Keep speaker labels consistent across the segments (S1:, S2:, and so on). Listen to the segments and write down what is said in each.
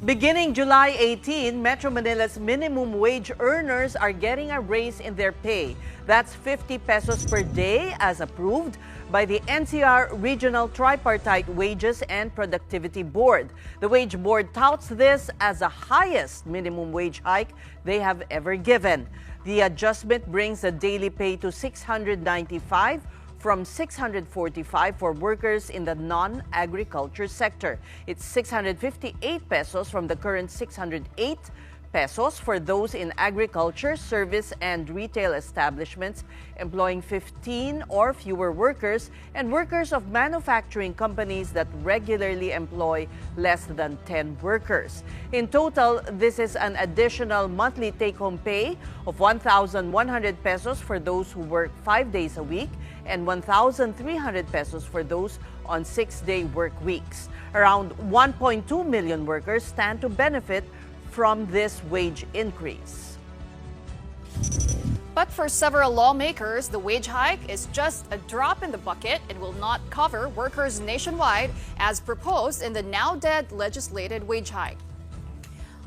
S1: Beginning July 18, Metro Manila's minimum wage earners are getting a raise in their pay. That's 50 pesos per day as approved by the NCR Regional Tripartite Wages and Productivity Board. The Wage Board touts this as the highest minimum wage hike they have ever given. The adjustment brings the daily pay to 695 from 645 for workers in the non-agriculture sector. It's 658 pesos from the current 608 pesos for those in agriculture, service, and retail establishments employing 15 or fewer workers, and workers of manufacturing companies that regularly employ less than 10 workers. In total, this is an additional monthly take-home pay of 1,100 pesos for those who work 5 days a week and 1,300 pesos for those on 6-day work weeks. Around 1.2 million workers stand to benefit from this wage increase.
S2: But for several lawmakers, the wage hike is just a drop in the bucket and will not cover workers nationwide as proposed in the now-dead legislated wage hike.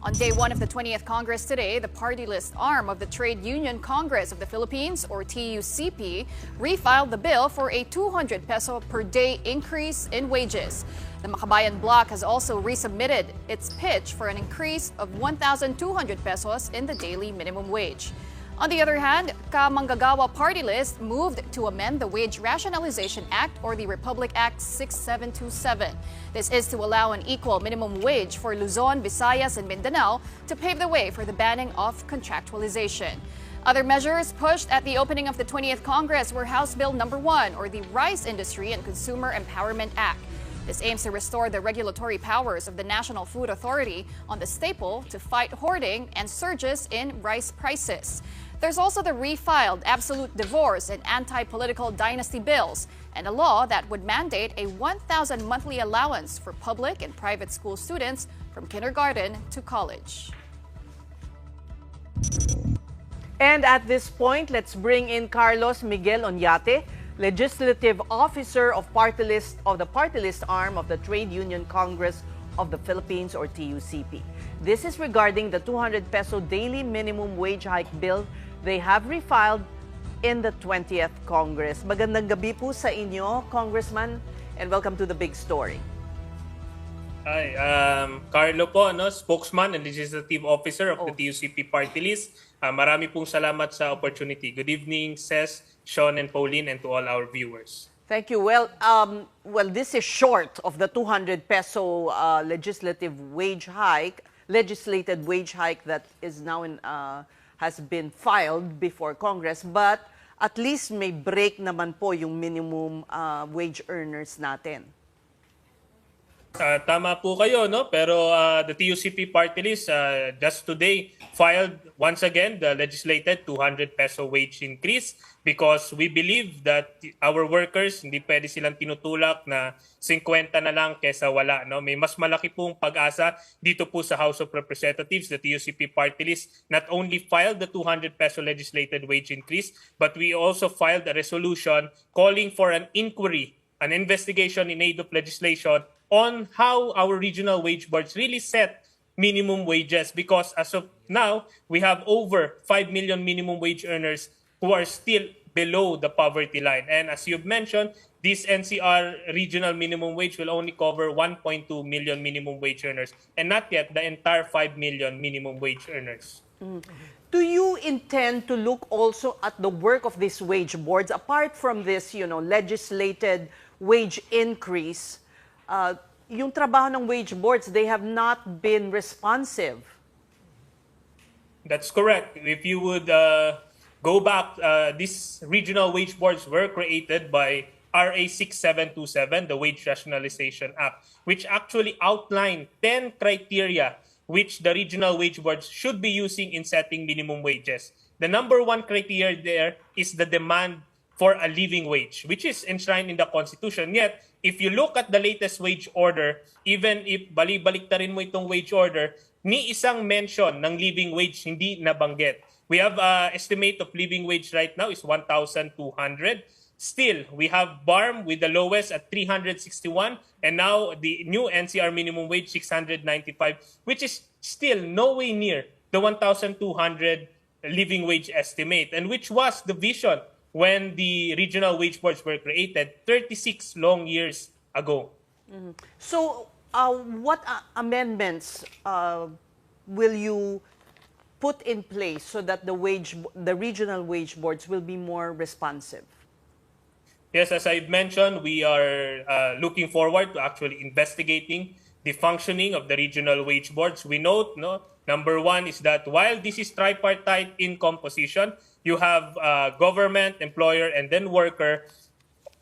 S2: On day one of the 20th Congress today, the party-list arm of the Trade Union Congress of the Philippines, or TUCP, refiled the bill for a 200 peso per day increase in wages. The Makabayan bloc has also resubmitted its pitch for an increase of 1,200 pesos in the daily minimum wage. On the other hand, Ka-Manggagawa Party List moved to amend the Wage Rationalization Act, or the Republic Act 6727. This is to allow an equal minimum wage for Luzon, Visayas, and Mindanao to pave the way for the banning of contractualization. Other measures pushed at the opening of the 20th Congress were House Bill Number 1, or the Rice Industry and Consumer Empowerment Act. This aims to restore the regulatory powers of the National Food Authority on the staple to fight hoarding and surges in rice prices. There's also the refiled absolute divorce and anti-political dynasty bills, and a law that would mandate a 1,000 monthly allowance for public and private school students from kindergarten to college.
S1: And at this point, let's bring in Carlos Miguel Oñate, Legislative Officer of the Party-list arm of the Trade Union Congress of the Philippines, or TUCP. This is regarding the 200 peso daily minimum wage hike bill they have refiled in the 20th Congress. Magandang gabi po sa inyo, Congressman, and welcome to the big story.
S3: Hi, Carlo po, spokesman and legislative officer of the TUCP Party-list. Marami pong salamat sa opportunity. Good evening, Ces, Shawn, and Pauline, and to all our viewers.
S1: Thank you. Well, this is short of the 200 peso legislated wage hike that is now has been filed before Congress, but at least may break naman po yung minimum wage earners natin.
S3: Tama po kayo, no? Pero the TUCP Party List just today filed once again the legislated 200 peso wage increase because we believe that our workers, hindi pwede silang tinutulak na 50 na lang kesa wala, no? May mas malaki pong pag-asa dito po sa House of Representatives. The TUCP Party List not only filed the 200 peso legislated wage increase, but we also filed a resolution calling for an inquiry, an investigation in aid of legislation on how our regional wage boards really set minimum wages, because as of now, we have over 5 million minimum wage earners who are still below the poverty line. And as you've mentioned, this NCR regional minimum wage will only cover 1.2 million minimum wage earners and not yet the entire 5 million minimum wage earners.
S1: Do you intend to look also at the work of these wage boards apart from this, legislated wage increase? Yung trabaho ng wage boards, they have not been responsive.
S3: That's correct. If you would go back, these regional wage boards were created by RA 6727, the Wage Rationalization Act, which actually outlined 10 criteria which the regional wage boards should be using in setting minimum wages. The number one criteria there is the demand for a living wage, which is enshrined in the Constitution. Yet, if you look at the latest wage order, even if balik-baliktarin mo itong wage order, ni isang mention ng living wage hindi nabanggit. We have estimate of living wage right now is 1,200. Still, we have BARM with the lowest at 361, and now the new NCR minimum wage 695, which is still no way near the 1,200 living wage estimate, and which was the vision when the regional wage boards were created 36 long years ago.
S1: So, what amendments will you put in place so that the regional wage boards will be more responsive?
S3: Yes, as I've mentioned, we are looking forward to actually investigating the functioning of the regional wage boards. We note, no, number one is that while this is tripartite in composition, you have government, employer, and then worker.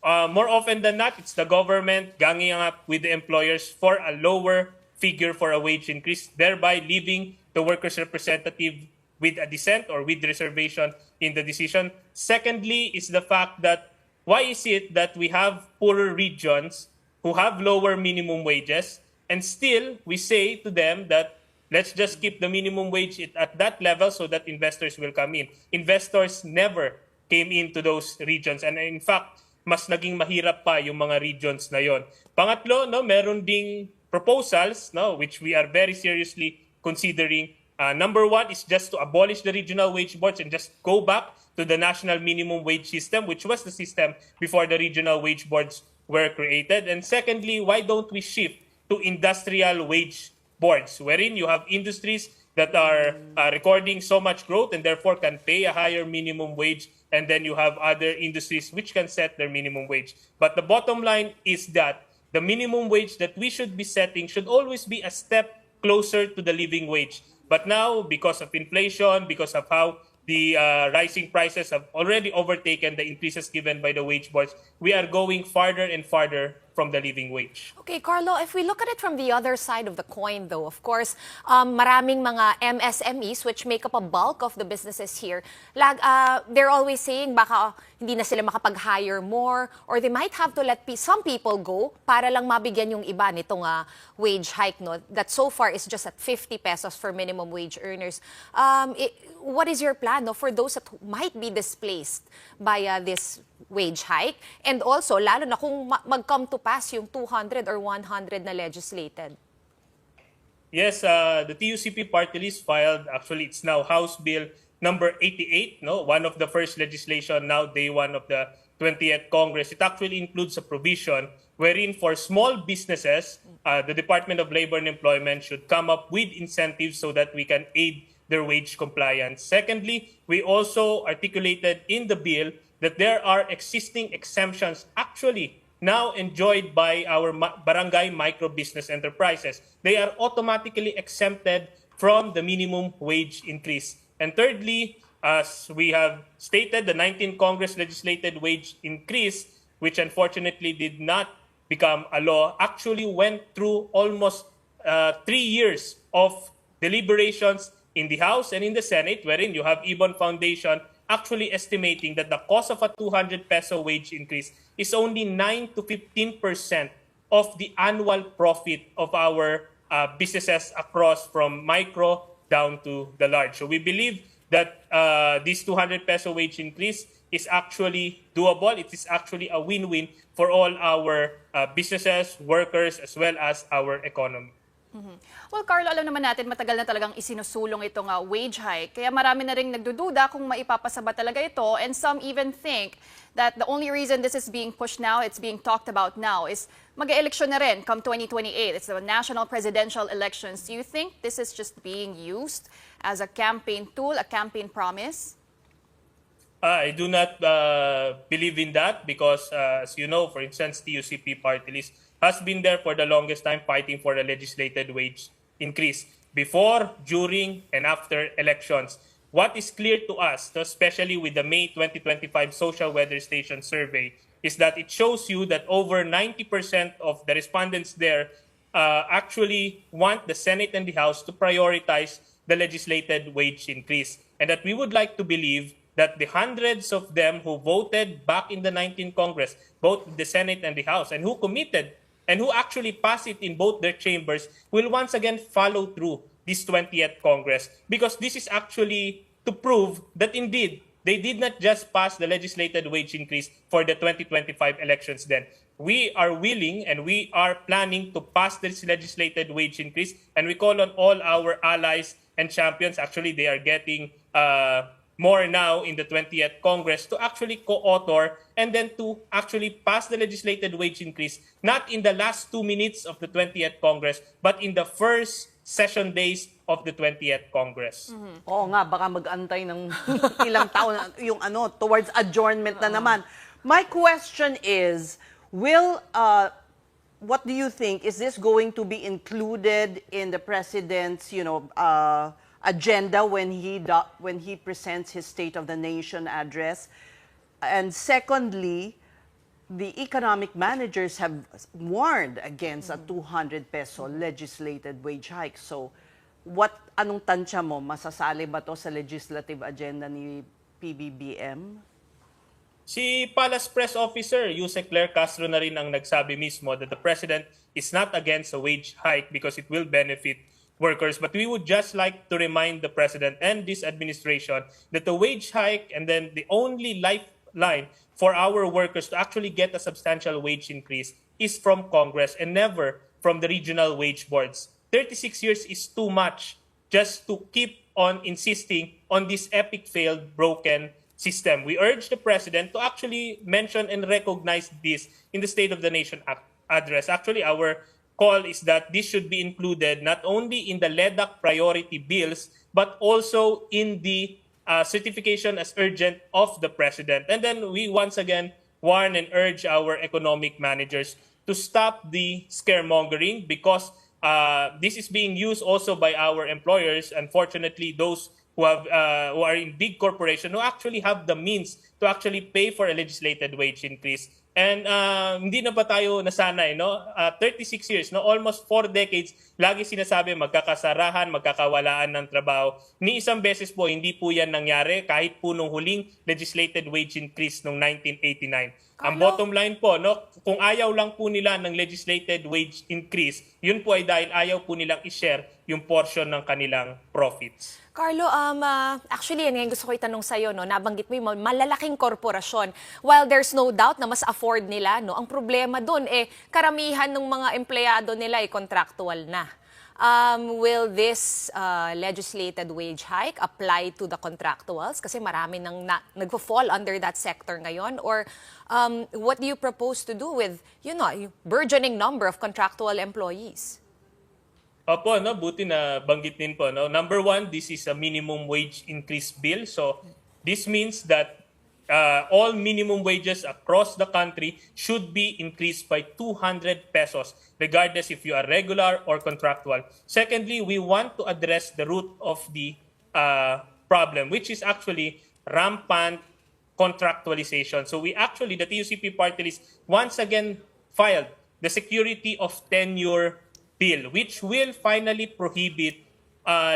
S3: More often than not, it's the government ganging up with the employers for a lower figure for a wage increase, thereby leaving the workers' representative with a dissent or with reservation in the decision. Secondly, is the fact that why is it that we have poorer regions who have lower minimum wages, and still we say to them that let's just keep the minimum wage at that level so that investors will come in. Investors never came into those regions, and in fact, mas naging mahirap pa yung mga regions na yon. Pangatlo, no, meron ding proposals, no, which we are very seriously considering. Number one is just to abolish the regional wage boards and just go back to the national minimum wage system, which was the system before the regional wage boards were created. And secondly, why don't we shift to industrial wage boards, wherein you have industries that are recording so much growth and therefore can pay a higher minimum wage, and then you have other industries which can set their minimum wage. But the bottom line is that the minimum wage that we should be setting should always be a step closer to the living wage. But now, because of inflation, because of how the rising prices have already overtaken the increases given by the wage boards, we are going farther and farther from the living wage.
S4: Okay, Carlo, if we look at it from the other side of the coin, though, of course, maraming mga MSMEs, which make up a bulk of the businesses here, they're always saying baka hindi na sila makapag-hire more, or they might have to let some people go para lang mabigyan yung iba nitong wage hike, no, that so far is just at 50 pesos for minimum wage earners. What is your plan, no, for those that might be displaced by this wage hike? And also, lalo na kung mag-come to pass yung 200 or 100 na legislated.
S3: Yes, the TUCP Party-list filed, actually it's now House Bill number 88, no, one of the first legislation now, day one of the 20th Congress. It actually includes a provision wherein for small businesses, the Department of Labor and Employment should come up with incentives so that we can aid their wage compliance. Secondly, we also articulated in the bill that there are existing exemptions actually now enjoyed by our barangay micro business enterprises. They are automatically exempted from the minimum wage increase. And thirdly, as we have stated, the 19th Congress legislated wage increase, which unfortunately did not become a law, actually went through almost 3 years of deliberations in the House and in the Senate, wherein you have Ibon Foundation actually estimating that the cost of a 200 peso wage increase is only 9 to 15% of the annual profit of our businesses across from micro down to the large. So we believe that this 200 peso wage increase is actually doable. It is actually a win-win for all our businesses, workers, as well as our economy.
S2: Well, Carlo, alam naman natin matagal na talagang isinusulong itong wage hike. Kaya marami na rin nagdududa kung maipapasa ba talaga ito. And some even think that the only reason this is being pushed now, it's being talked about now, is mag-eleksyon na rin come 2028. It's the national presidential elections. Do you think this is just being used as a campaign tool, a campaign promise?
S3: I do not believe in that because, as you know, for instance, TUCP Party-list has been there for the longest time fighting for the legislated wage increase before, during, and after elections. What is clear to us, especially with the May 2025 Social Weather Station survey, is that it shows you that over 90% of the respondents there actually want the Senate and the House to prioritize the legislated wage increase. And that we would like to believe that the hundreds of them who voted back in the 19th Congress, both the Senate and the House, and who committed and who actually passed it in both their chambers, will once again follow through this 20th Congress. Because this is actually to prove that indeed they did not just pass the legislated wage increase for the 2025 elections then. We are willing and we are planning to pass this legislated wage increase, and we call on all our allies and champions. Actually, they are getting more now in the 20th Congress to actually co-author and then to actually pass the legislated wage increase, not in the last 2 minutes of the 20th Congress, but in the first session days of the 20th Congress.
S1: Oo nga, baka mag-antay ng ilang taon yung towards adjournment na naman. My question is, what do you think? Is this going to be included in the president's, agenda when he presents his State of the Nation address? And secondly, the economic managers have warned against a 200 peso legislated wage hike. So, anong tansya mo? Masasali ba to sa legislative agenda ni PBBM?
S3: Si Palace Press Officer Yusek Claire Castro na rin ang nagsabi mismo that the President is not against a wage hike because it will benefit workers. But we would just like to remind the President and this administration that the wage hike and then the only lifeline for our workers to actually get a substantial wage increase is from Congress and never from the regional wage boards. 36 years is too much just to keep on insisting on this epic failed, broken system. We urge the President to actually mention and recognize this in the State of the Nation address. Actually, our call is that this should be included not only in the LEDAC priority bills, but also in the certification as urgent of the President. And then we once again warn and urge our economic managers to stop the scaremongering because this is being used also by our employers. Unfortunately, those who are in big corporations who actually have the means to actually pay for a legislated wage increase. And hindi na ba tayo nasanay, no? 36 years, no? Almost 4 decades, lagi sinasabi magkakasarahan, magkakawalaan ng trabaho. Ni isang beses po, hindi po yan nangyari kahit po nung huling legislated wage increase noong 1989. Ang bottom line po, no, kung ayaw lang po nila ng legislated wage increase, yun po ay dahil ayaw po nilang i-share yung portion ng kanilang profits.
S4: Carlo, actually, yan gusto ko itanong sa'yo, no? Nabanggit mo yung malalaking korporasyon. While there's no doubt na mas afford nila, no? Ang problema doon, karamihan ng mga empleyado nila ay contractual na. Will this legislated wage hike apply to the contractuals? Kasi marami nang nagpo-fall under that sector ngayon. Or what do you propose to do with, yung burgeoning number of contractual employees?
S3: Opo, no, buti na banggit din po. No? Number one, this is a minimum wage increase bill. So this means that all minimum wages across the country should be increased by 200 pesos, regardless if you are regular or contractual. Secondly, we want to address the root of the problem, which is actually rampant contractualization. So we actually, the TUCP Party-list, once again filed the security of tenure bill, which will finally prohibit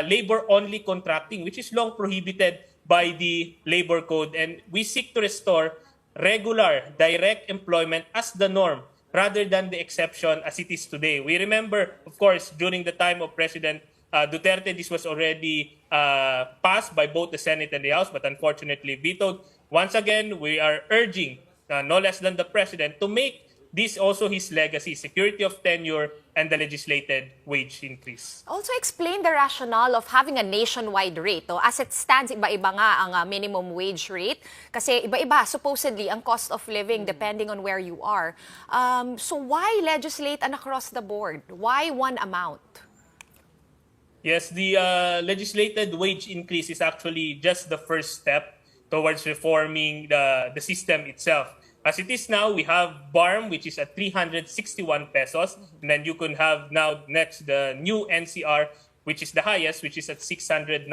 S3: labor-only contracting, which is long prohibited by the labor code. And we seek to restore regular direct employment as the norm rather than the exception as it is today. We remember, of course, during the time of President Duterte, this was already passed by both the Senate and the House, but unfortunately vetoed. Once again, we are urging, no less than the President, to make this also his legacy, security of tenure and the legislated wage increase.
S4: Also explain the rationale of having a nationwide rate. As it stands, iba-iba nga ang minimum wage rate. Kasi iba-iba, supposedly, ang cost of living depending on where you are. So why legislate an across the board? Why one amount?
S3: Yes, the legislated wage increase is actually just the first step towards reforming the system itself. As it is now, we have BARM, which is at 361 pesos. And then you can have now next the new NCR, which is the highest, which is at 695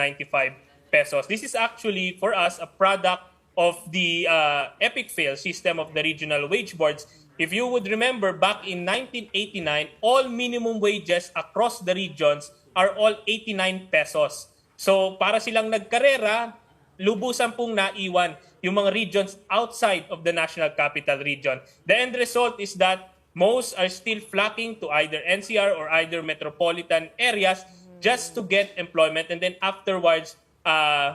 S3: pesos. This is actually, for us, a product of the epic fail system of the regional wage boards. If you would remember, back in 1989, all minimum wages across the regions are all 89 pesos. So para silang nagkarera, lubusan pong naiwan yung mga regions outside of the National Capital Region. The end result is that most are still flocking to either NCR or either metropolitan areas just to get employment, and then afterwards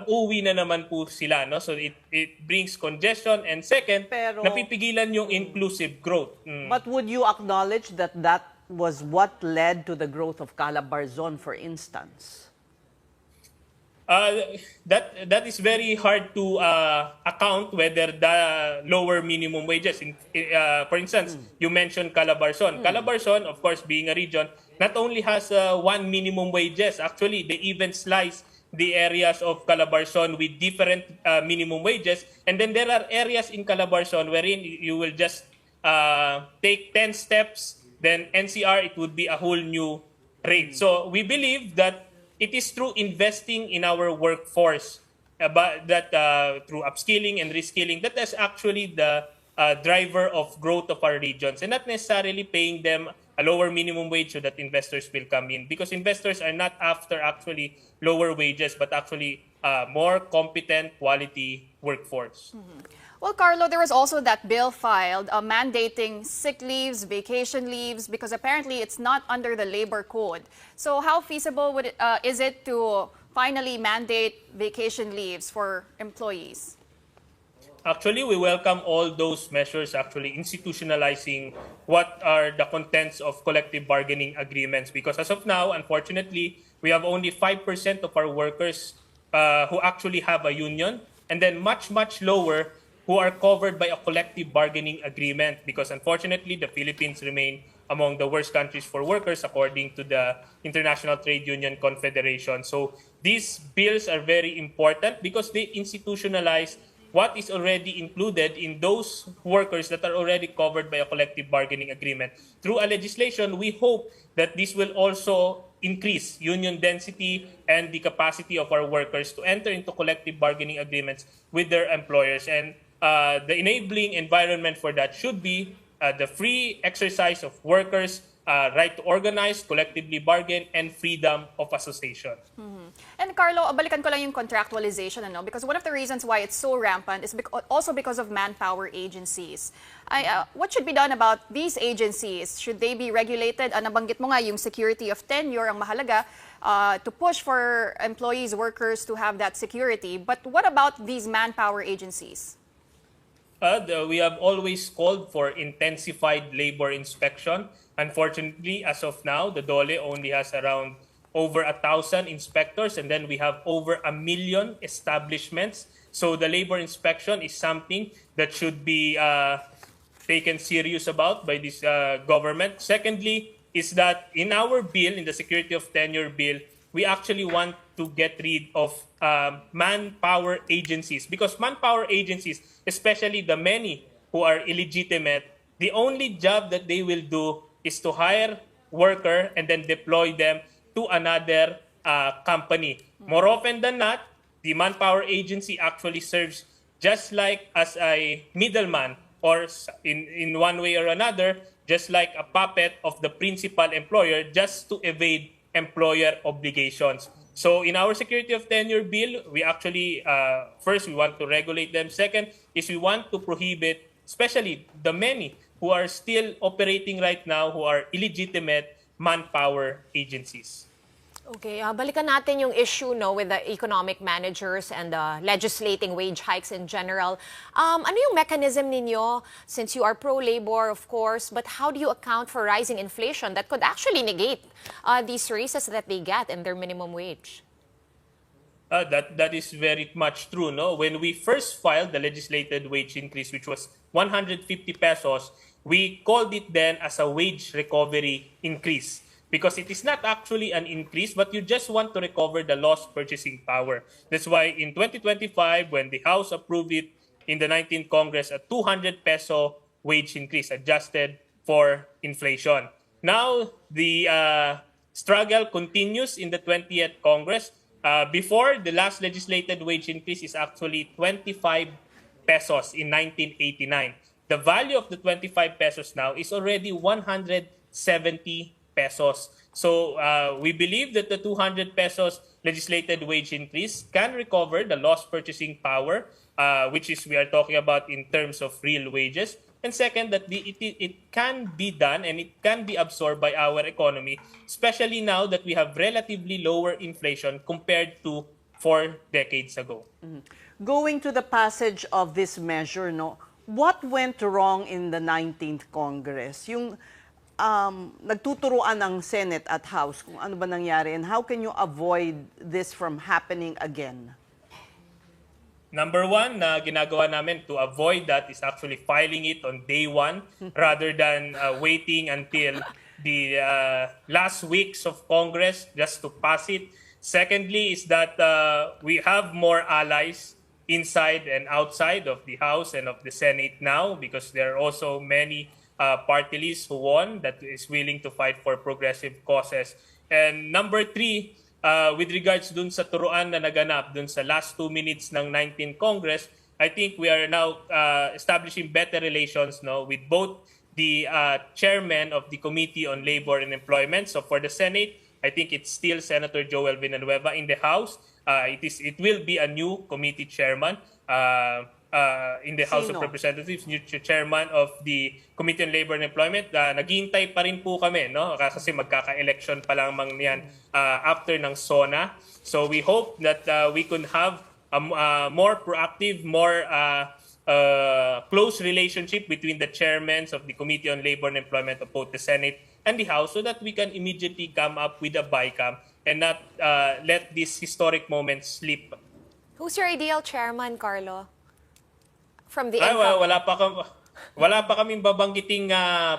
S3: uuwi na naman po sila. No? So it brings congestion. And second,
S1: Pero-
S3: napipigilan yung inclusive growth.
S1: But would you acknowledge that that was what led to the growth of Calabarzon, for instance?
S3: That is very hard to account whether the lower minimum wages. For instance, you mentioned Calabarzon. Calabarzon, of course, being a region, not only has one minimum wages. Actually, they even slice the areas of Calabarzon with different minimum wages. And then there are areas in Calabarzon wherein you will just take 10 steps, then NCR, it would be a whole new rate. So we believe that it is through investing in our workforce, but that through upskilling and reskilling, that is actually the driver of growth of our regions, and not necessarily paying them a lower minimum wage so that investors will come in, because investors are not after actually lower wages, but actually more competent, quality workforce.
S2: Well, Carlo, there was also that bill filed mandating sick leaves, vacation leaves, because apparently it's not under the labor code. So how feasible is it to finally mandate vacation leaves for employees?
S3: Actually, we welcome all those measures, actually institutionalizing what are the contents of collective bargaining agreements. Because as of now, unfortunately, we have only 5% of our workers who actually have a union, and then much, much lower who are covered by a collective bargaining agreement, because unfortunately the Philippines remain among the worst countries for workers according to the International Trade Union Confederation. So these bills are very important because they institutionalize what is already included in those workers that are already covered by a collective bargaining agreement. Through a legislation, we hope that this will also increase union density and the capacity of our workers to enter into collective bargaining agreements with their employers. And the enabling environment for that should be the free exercise of workers' right to organize, collectively bargain, and freedom of association.
S2: And Carlo, balikan ko lang yung contractualization, because one of the reasons why it's so rampant is also because of manpower agencies. What should be done about these agencies? Should they be regulated? Nabanggit mo nga yung security of tenure ang mahalaga to push for employees, workers to have that security. But what about these manpower agencies?
S3: We have always called for intensified labor inspection. Unfortunately, as of now, the DOLE only has around over 1,000 inspectors, and then we have over 1 million establishments. So the labor inspection is something that should be taken serious about by this government. Secondly, is that in our bill, in the Security of Tenure Bill, we actually want to get rid of manpower agencies, because manpower agencies, especially the many who are illegitimate, the only job that they will do is to hire worker and then deploy them to another company. More often than not, the manpower agency actually serves just like as a middleman, or in one way or another, just like a puppet of the principal employer, just to evade employer obligations. So in our Security of Tenure Bill, we actually, first, we want to regulate them. Second, is we want to prohibit, especially the many who are still operating right now, who are illegitimate manpower agencies.
S4: Okay, balikan natin yung issue with the economic managers and legislating wage hikes in general. Ano yung mechanism ninyo, since you are pro-labor, of course, but how do you account for rising inflation that could actually negate these raises that they get in their minimum wage?
S3: That is very much true. No, when we first filed the legislated wage increase, which was 150 pesos, we called it then as a wage recovery increase, because it is not actually an increase, but you just want to recover the lost purchasing power. That's why in 2025, when the House approved it in the 19th Congress, a 200 peso wage increase adjusted for inflation. Now, the struggle continues in the 20th Congress. Before, the last legislated wage increase is actually 25 pesos in 1989. The value of the 25 pesos now is already 170 pesos. So we believe that the 200 pesos legislated wage increase can recover the lost purchasing power, which is we are talking about in terms of real wages. And second, that it can be done and it can be absorbed by our economy, especially now that we have relatively lower inflation compared to 4 decades ago.
S1: Going to the passage of this measure, no, what went wrong in the 19th Congress? Yung nagtuturuan ng Senate at House kung ano ba nangyari and how can you avoid this from happening again?
S3: Number one na ginagawa namin to avoid that is actually filing it on day one rather than waiting until the last weeks of Congress just to pass it. Secondly is that we have more allies inside and outside of the House and of the Senate now because there are also many party lists who won that is willing to fight for progressive causes. And number three, with regards dun sa turuan na naganap dun sa last 2 minutes ng 19th Congress, I think we are now establishing better relations with both the chairman of the Committee on Labor and Employment. So for the Senate, I think it's still Senator Joel Villanueva. In the House, it will be a new committee chairman in the House of Representatives, new chairman of the Committee on Labor and Employment. Naghihintay pa rin po kami, no? Kasi magkaka-election pa lamang niyan after ng SONA. So we hope that we can have a more proactive, more close relationship between the chairmen of the Committee on Labor and Employment of both the Senate and the House so that we can immediately come up with a BICAM and not let this historic moment slip.
S4: Who's your ideal chairman, Carlo? From the
S3: wala pa kaming babanggiting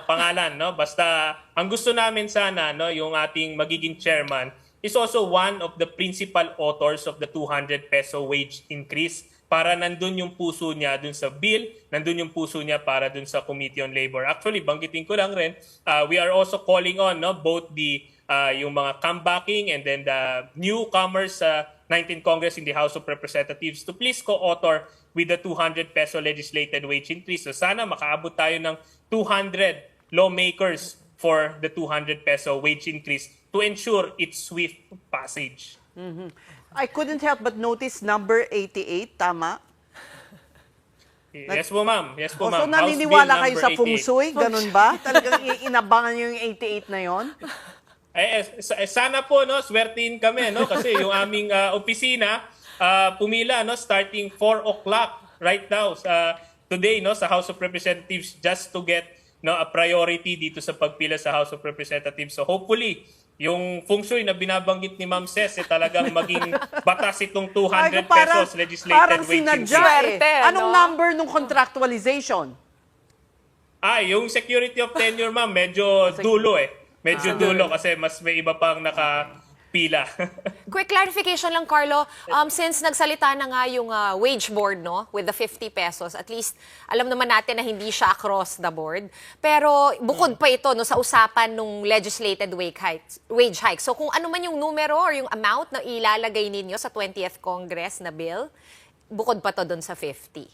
S3: pangalan, no? Basta ang gusto namin sana, no, yung ating magiging chairman is also one of the principal authors of the 200 peso wage increase para nandun yung puso niya dun sa bill, nandun yung puso niya para dun sa Committee on Labor. Actually, banggitin ko lang rin, we are also calling on, no, both the yung mga comebacking and then the newcomers sa 19th Congress in the House of Representatives to please co-author with the 200 peso legislated wage increase. So sana makaabot tayo ng 200 lawmakers for the 200 peso wage increase to ensure its swift passage.
S1: I couldn't help but notice number 88, tama?
S3: Yes po, ma'am. Yes po,
S1: So
S3: ma'am.
S1: naniniwala kayo sa
S3: 88.
S1: feng shui? Ganun ba? Talagang inabangan nyo yung 88 na yon?
S3: Sana po, no, swertihin kami, no, kasi yung aming opisina pumila, no, starting 4 o'clock right now today, no, sa House of Representatives just to get, no, a priority dito sa pagpila sa House of Representatives. So hopefully yung feng shui na binabanggit ni Ma'am Ces talagang maging batas itong 200 pesos legislated wage increase.
S1: Anong number nung contractualization?
S3: Yung security of tenure, ma'am, medyo dulo Medyo dulo kasi mas may iba pang nakapila.
S4: Quick clarification lang, Carlo. Since nagsalita na nga yung wage board, no, with the 50 pesos, at least alam naman natin na hindi siya across the board. Pero bukod pa ito no, sa usapan ng legislated wage hike. So kung ano man yung numero or yung amount na ilalagay ninyo sa 20th Congress na bill, bukod pa to dun sa 50.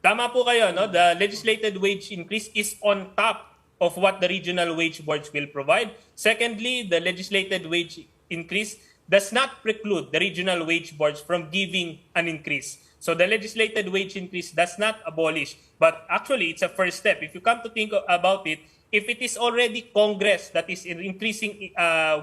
S3: Tama po kayo, no? The legislated wage increase is on top of what the regional wage boards will provide. Secondly, the legislated wage increase does not preclude the regional wage boards from giving an increase. So the legislated wage increase does not abolish, but actually it's a first step. If you come to think about it, if it is already Congress that is increasing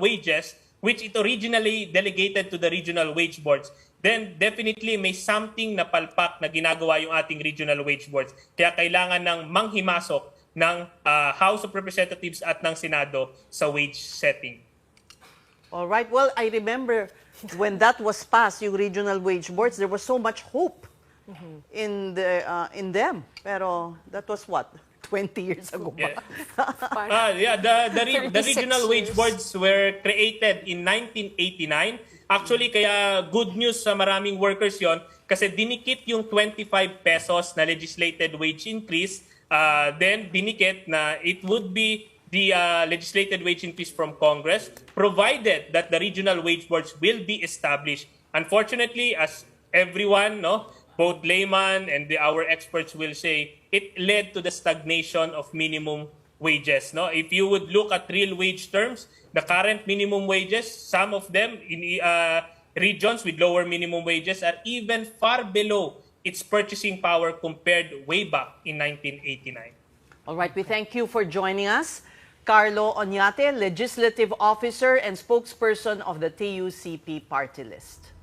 S3: wages, which it originally delegated to the regional wage boards, then definitely may something na palpak na ginagawa yung ating regional wage boards. Kaya kailangan ng manghimasok ng House of Representatives at ng Senado sa wage setting.
S1: All right. Well, I remember when that was passed, yung regional wage boards, there was so much hope in them. Pero that was what? 20 years ago ba?
S3: The regional wage boards were created in 1989. Actually, kaya good news sa maraming workers yon kasi dinikit yung 25 pesos na legislated wage increase. Then dinikit na it would be the legislated wage increase from Congress provided that the regional wage boards will be established. Unfortunately, as everyone, no, both layman and our experts will say, it led to the stagnation of minimum wages. No, if you would look at real wage terms, the current minimum wages, some of them in regions with lower minimum wages are even far below its purchasing power compared way back in 1989.
S1: All right, we thank you for joining us. Carlo Oñate, Legislative Officer and Spokesperson of the TUCP Party-list.